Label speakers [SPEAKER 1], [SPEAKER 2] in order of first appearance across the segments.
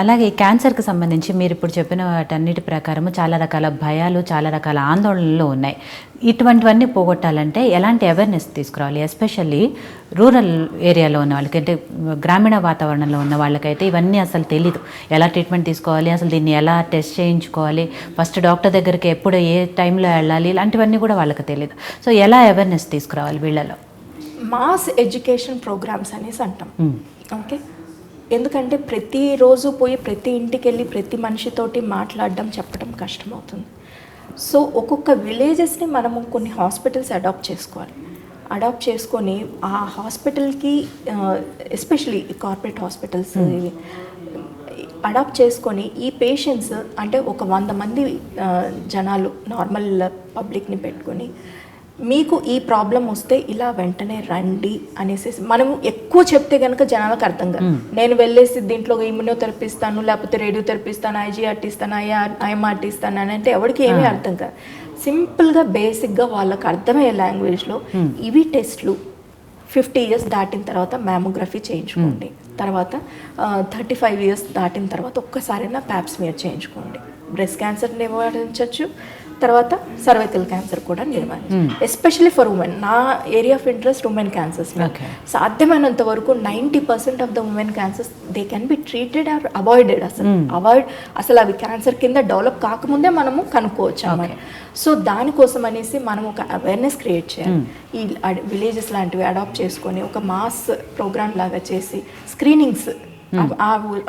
[SPEAKER 1] అలాగే క్యాన్సర్కి సంబంధించి మీరు ఇప్పుడు చెప్పిన వాటన్నిటి ప్రకారము చాలా రకాల భయాలు, చాలా రకాల ఆందోళనలు ఉన్నాయి. ఇటువంటివన్నీ పోగొట్టాలంటే ఎలాంటి అవేర్నెస్ తీసుకురావాలి? ఎస్పెషల్లీ రూరల్ ఏరియాలో ఉన్న వాళ్ళకి, అంటే గ్రామీణ వాతావరణంలో ఉన్న వాళ్ళకైతే ఇవన్నీ అసలు తెలీదు. ఎలా ట్రీట్మెంట్ తీసుకోవాలి, అసలు దీన్ని ఎలా టెస్ట్ చేయించుకోవాలి, ఫస్ట్ డాక్టర్ దగ్గరికి ఎప్పుడు ఏ టైంలో వెళ్ళాలి, ఇలాంటివన్నీ కూడా వాళ్ళకి తెలియదు. సో ఎలా అవేర్నెస్ తీసుకురావాలి వీళ్ళలో?
[SPEAKER 2] మాస్ ఎడ్యుకేషన్ ప్రోగ్రామ్స్ అనేసి అంటాం. ఓకే, ఎందుకంటే ప్రతిరోజు పోయి ప్రతి ఇంటికి వెళ్ళి ప్రతి మనిషితోటి మాట్లాడడం, చెప్పడం కష్టమవుతుంది. సో ఒక్కొక్క విలేజెస్ని మనము కొన్ని హాస్పిటల్స్ అడాప్ట్ చేసుకొని ఆ హాస్పిటల్కి ఎస్పెషలీ కార్పొరేట్ హాస్పిటల్స్ అడాప్ట్ చేసుకొని ఈ పేషెంట్స్ అంటే ఒక 100 మంది జనాలు నార్మల్ పబ్లిక్ని పెట్టుకొని మీకు ఈ ప్రాబ్లం వస్తే ఇలా వెంటనే రండి అనేసి మనం ఎక్కువ చెప్తే కనుక జనాలకు అర్థం కాదు. నేను వెళ్ళేసి దీంట్లో ఇమ్యూనోథెరపీ ఇస్తాను, లేకపోతే రేడియోథెరపీ ఇస్తాను, ఐజీఆర్టీ ఇస్తాను, ఐఎంఆర్టీ ఇస్తాను అని అంటే ఎవరికి ఏమీ అర్థం కాదు. సింపుల్గా బేసిక్గా వాళ్ళకి అర్థమయ్యే లాంగ్వేజ్లో ఇవి టెస్ట్లు 50 years దాటిన తర్వాత మ్యామోగ్రఫీ చేయించుకోండి, తర్వాత 35 years దాటిన తర్వాత ఒక్కసారైనా ప్యాప్స్మియర్ చేయించుకోండి. బ్రెస్ట్ క్యాన్సర్ నివారించవచ్చు, తర్వాత సర్వైకల్ క్యాన్సర్ కూడా నివారించవచ్చు. Especially for women. నా area of interest women cancers. సాధ్యమైనంత వరకు 90% of the women cancers they can be treated or avoided. అసలు అవి క్యాన్సర్ కింద డెవలప్ కాకముందే మనము కనుక్కోవచ్చు అన్నమాట. సో దానికోసం అనేసి మనం ఒక అవేర్నెస్ క్రియేట్ చేయాలి. ఈ విలేజెస్ లాంటివి అడాప్ట్ చేసుకొని ఒక మాస్ ప్రోగ్రామ్ లాగా చేసి స్క్రీనింగ్స్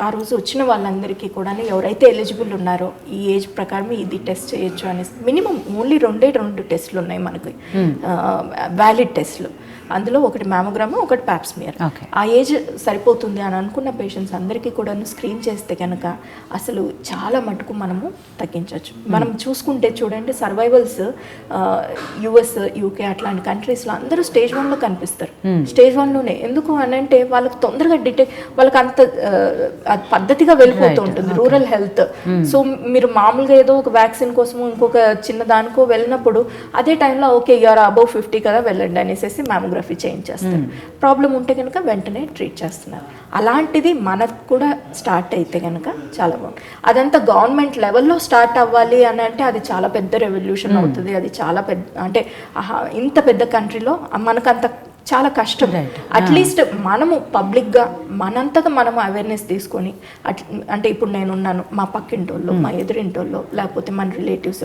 [SPEAKER 2] ఆ రోజు వచ్చిన వాళ్ళందరికీ కూడా ఎవరైతే ఎలిజిబుల్ ఉన్నారో ఈ ఏజ్ ప్రకారం ఇది టెస్ట్ చేయొచ్చు అనేసి మినిమం ఓన్లీ 2 టెస్ట్లు ఉన్నాయి మనకి, వ్యాలిడ్ టెస్ట్లు. అందులో ఒకటి మ్యామోగ్రామ్, ఒకటి ప్యాప్స్మియర్. ఆ ఏజ్ సరిపోతుంది అని అనుకున్న పేషెంట్స్ అందరికీ కూడా స్క్రీన్ చేస్తే కనుక అసలు చాలా మటుకు మనము తగ్గించవచ్చు. మనం చూసుకుంటే చూడండి, సర్వైవల్స్ యుఎస్, యూకే అట్లాంటి కంట్రీస్లో అందరూ స్టేజ్ 1లో కనిపిస్తారు. స్టేజ్ 1లోనే. ఎందుకు అని అంటే వాళ్ళకి తొందరగా వాళ్ళకి అంత పద్ధతిగా వెళ్ళిపోతూ ఉంటుంది రూరల్ హెల్త్. సో మీరు మామూలుగా ఏదో ఒక వ్యాక్సిన్ కోసము ఇంకొక చిన్న దానికో వెళ్ళినప్పుడు అదే టైంలో ఓకే యూఆర్ అబౌవ్ 50 కదా వెళ్ళండి అనేసి మ్యామోగ్రఫీ చేయించేస్తారు. ప్రాబ్లం ఉంటే కనుక వెంటనే ట్రీట్ చేస్తున్నారు. అలాంటిది మనకు కూడా స్టార్ట్ అయితే కనుక చాలా బాగుంది. అదంతా గవర్నమెంట్ లెవెల్లో స్టార్ట్ అవ్వాలి అని అంటే అది చాలా పెద్ద రెవల్యూషన్ అవుతుంది. అది చాలా పెద్ద, అంటే ఇంత పెద్ద కంట్రీలో మనకంత చాలా కష్టం. అట్లీస్ట్ మనము పబ్లిక్గా మనంతగా మనము అవేర్నెస్ తీసుకొని అంటే ఇప్పుడు నేనున్నాను, మా పక్కింటోళ్ళు, మా ఎదురింటోళ్ళు, లేకపోతే మన రిలేటివ్స్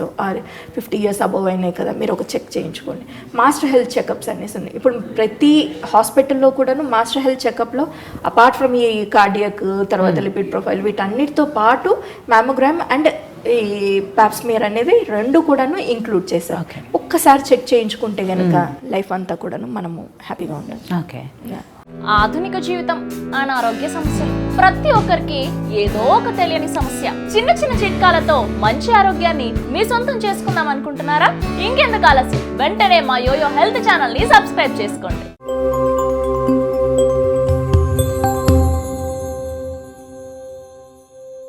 [SPEAKER 2] 50 years అబోవ్ అయినాయి కదా, మీరు ఒక చెక్ చేయించుకోండి. మాస్టర్ హెల్త్ చెకప్స్ అనేసి ఉన్నాయి. ఇప్పుడు ప్రతి హాస్పిటల్లో కూడాను మాస్టర్ హెల్త్ చెకప్లో అపార్ట్ ఫ్రమ్ ఈ కార్డియక్, తర్వాత లిపిడ్ ప్రొఫైల్, వీటన్నిటితో పాటు మ్యామోగ్రామ్ అండ్ ఈ ప్యాప్స్మియర్ అనేది 2 కూడాను ఇంక్లూడ్ చేశారు. ఒక్కసారి చెక్ చేయించుకుంటే కనుక లైఫ్ అంతా కూడాను మనము హ్యాపీగా ఉండొచ్చు.
[SPEAKER 1] ఓకే.
[SPEAKER 3] ఆధునిక జీవితం, అనారోగ్య సమస్యలు, ప్రతి ఒక్కరికి ఏదో ఒక తెలియని సమస్య. చిన్న చిన్న చిట్కాలతో మంచి ఆరోగ్యాన్ని మీ సొంతం చేసుకుందాం అనుకుంటున్నారా? ఇంకెందుకు ఆలస్యం, వెంటనే మా యోయో హెల్త్ ఛానల్ ని సబ్స్క్రైబ్ చేసుకోండి.